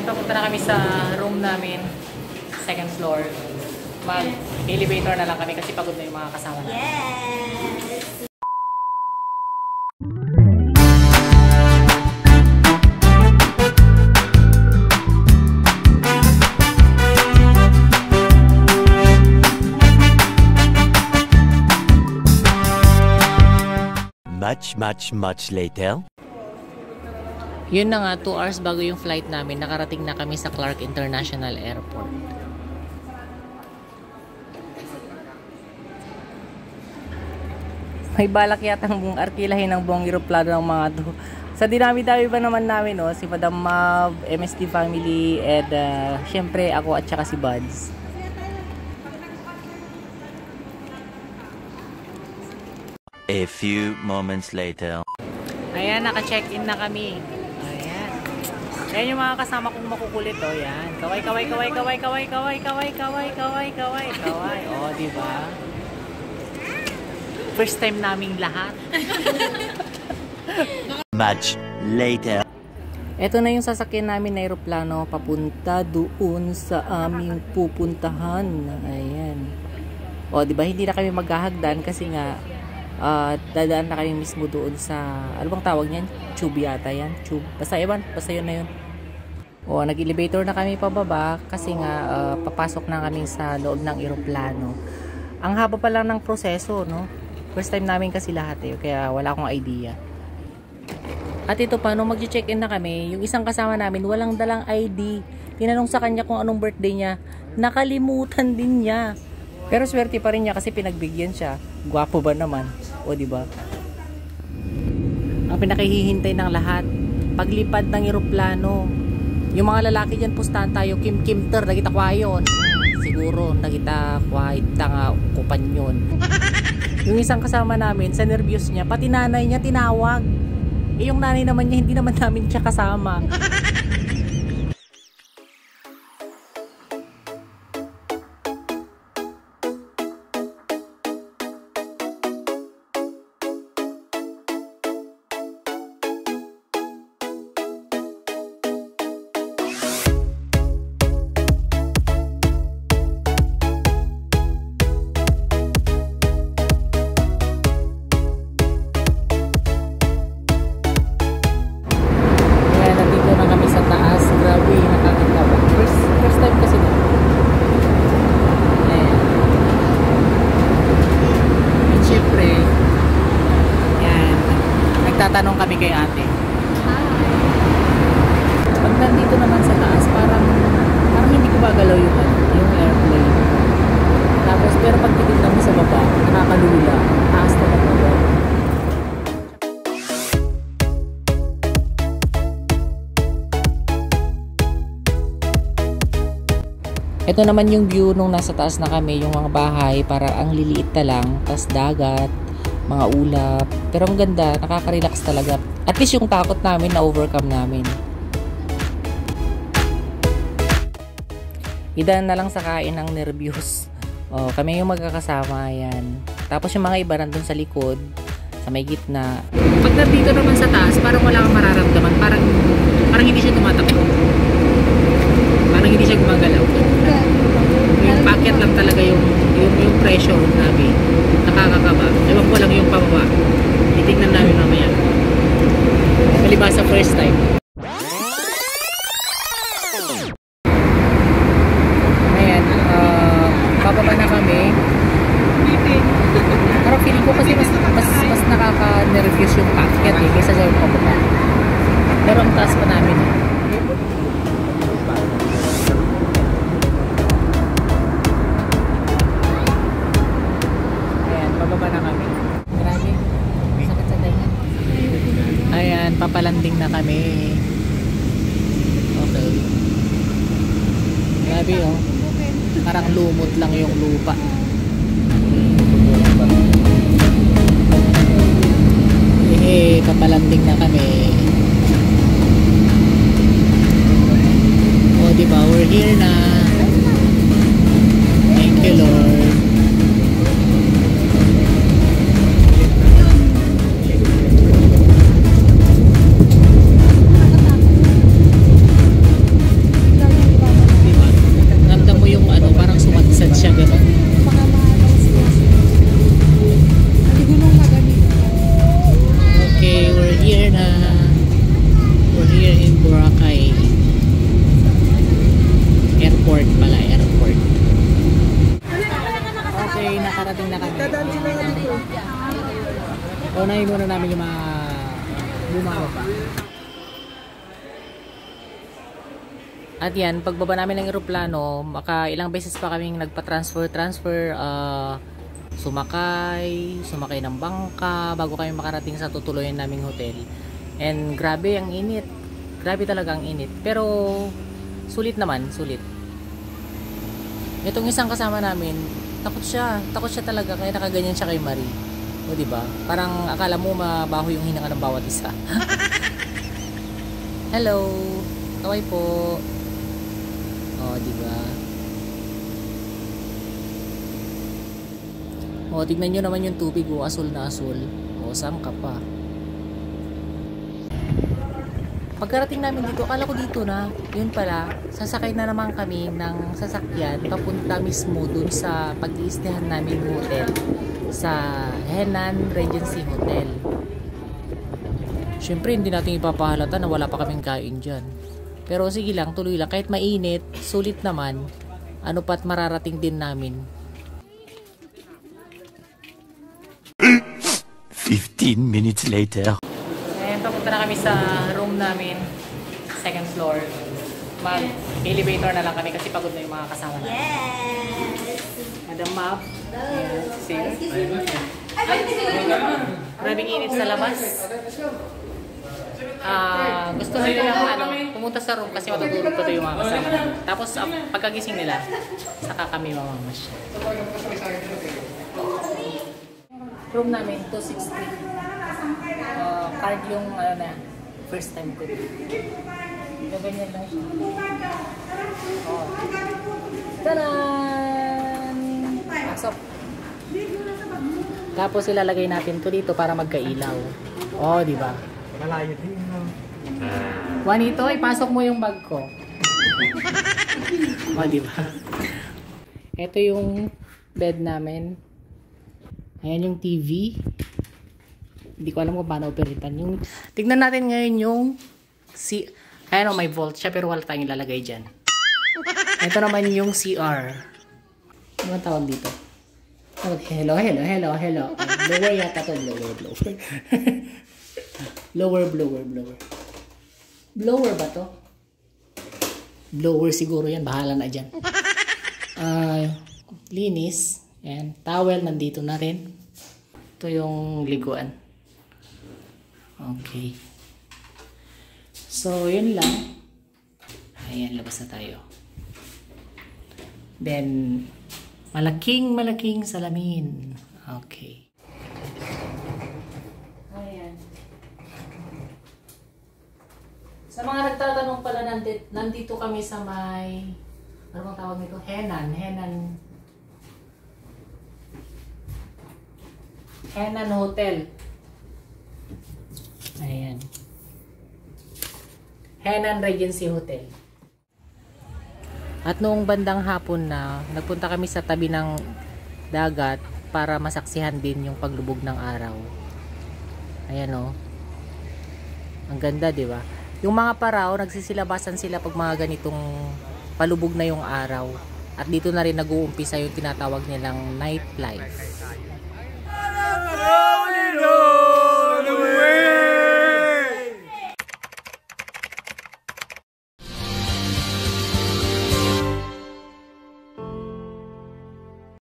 Ayan, papunta na kami sa room namin. Second floor. Mag-elevator na lang kami kasi pagod na yung mga kasama namin. Yes! Much later. Yun na nga, 2 hours bago yung flight namin, nakarating na kami sa Clark International Airport. May balak yatang buong arkilahin ng buong eroplano ng mga to. Sa dinami-dami ba naman namin, no? Si Madam Mav, MST family, and syempre ako at saka si Buds. A few moments later. Ayan, naka-check-in na kami. Ayan. Ayan yung mga kasama kong makukulit, oh. Yan. Kaway. Oh, diba? First time naming lahat. Much later. Ito na yung sasakyan namin na aeroplano papunta doon sa aming pupuntahan. Ayan. O, diba? Hindi na kami maghahagdan kasi nga dadaan na kami mismo doon sa, ano bang tawag niyan? Tube yata yan. Tube. Basta yun na yun. O, nag-elevator na kami pababa kasi nga papasok na kami sa loob ng eroplano. Ang haba pa lang ng proseso, no? First time namin kasi lahat eh, kaya wala akong idea. At ito pa, nung mag-check-in na kami, yung isang kasama namin, walang dalang ID. Tinanong sa kanya kung anong birthday niya. Nakalimutan din niya. Pero swerte pa rin niya kasi pinagbigyan siya. Gwapo ba naman? O, diba? Ang pinakihihintay ng lahat, paglipad ng eroplano. Yung mga lalaki dyan, pustahan tayo, kim-kimter, nagita kwayon. Siguro, nagita kwahita nga kupan yun. Yung isang kasama namin, sa nervyos niya, pati nanay niya tinawag. Eh, yung nanay naman niya, hindi naman namin siya kasama. Tatanong kami kay ate. Pag nandito naman sa taas, parang hindi ko bagalaw yung airplane. Tapos, pero pag titignan mo sa baba, nakakalula. Taas na naman. Ito naman yung view nung nasa taas na kami, yung mga bahay, para ang liliit na lang, tas dagat, mga ulap. Pero ang ganda, nakaka-relax talaga. At least yung takot namin na-overcome namin. Idaan na lang sa kain ng nervyos. O, kami yung magkakasama, yan. Tapos yung mga iba nandun sa likod, sa may gitna. Pag nandito naman sa taas, parang wala kang mararamdaman. Parang hindi siya tumatakbo. Parang hindi siya gumagalaw. Yung packet lang talaga yung pressure namin. Nakakakaba. Ewan ko lang yung pababa. Titignan namin mamaya. Maliban sa first time. Ayan. Pababa na kami. Pero feeling ko kasi mas nakaka-nervous yung packet eh, kaysa sa yung pababa. Pero ang taas pa namin. Ayan, papalanding na kami. Okay. Grabe oh. Parang lumot lang yung lupa. Papalanding na kami. O, diba? We're here na. Thank you, Lord. unahin muna namin yung mga bumaba pa. At yan, pagbaba namin ng eroplano, ilang beses pa kaming nagpa-transfer, sumakay ng bangka bago kami makarating sa tutuluyan naming hotel. And grabe ang init. Grabe talaga ang init. Pero sulit naman, sulit. Itong isang kasama namin, takot siya talaga kaya nakaganyan siya kay Marie. O di ba? Parang akala mo mabaho yung hinanga ng bawat isa. Hello. Kaway po. O di ba? O tignan niyo naman yung tubig, asul na asul. O saan ka pa? Pagkarating namin dito, akala ko dito na. Yun pala, sasakay na naman kami ng sasakyan papunta mismo dun sa pag-iistehan namin hotel sa Henan Regency Hotel. Syempre hindi natin ipapahalata na wala pa kaming kain dyan. Pero sige lang, tuloy lang. Kahit mainit, sulit naman. Ano pa't mararating din namin. 15 minutes later. Papunta na kami sa room namin, second floor. Mag-elevator na lang kami kasi pagod na yung mga kasama namin. Yes! Madam Map. Ayan, see? Maraming init sa labas. Gusto nila pumunta sa room kasi matutulog pa yung mga kasama namin. Tapos pagkagising nila, saka kami mamamasyal. Room namin, 260. Card yung first time ko. Ganyan lang siya. Oh. Taran! Pasok. Tapos ilalagay natin to dito para magkailaw. Oh, di ba? Malayo din. Juanito, ipasok mo yung bag ko. Oh, di ba? Ito yung bed namin. Ayan yung TV. Hindi ko alam kung paano operitan. Tignan natin ngayon yung ayan o, may vault siya pero wala tayong ilalagay dyan. Ito naman yung CR. Ano ang tawag dito? Oh, hello. Blower yata to. Blower. Blower. Blower ba to? Blower siguro yan. Bahala na dyan. Linis. Ayan. Towel nandito na rin. Ito yung liguan. Okay. So, yun lang. Ayan, labas na tayo. Then, malaking salamin. Okay. Ayan. Sa mga nagtatanong pala, nandito kami sa may, ano bang tawag nito? Henan Hotel. Ayan. Henan Regency Hotel. At noong bandang hapon na, nagpunta kami sa tabi ng dagat para masaksihan din yung paglubog ng araw. Ayan o. Ang ganda, di ba? Yung mga paraw, nagsisilabasan sila pag mga ganitong palubog na yung araw. At dito na rin nag-uumpisa yung tinatawag nilang nightlife.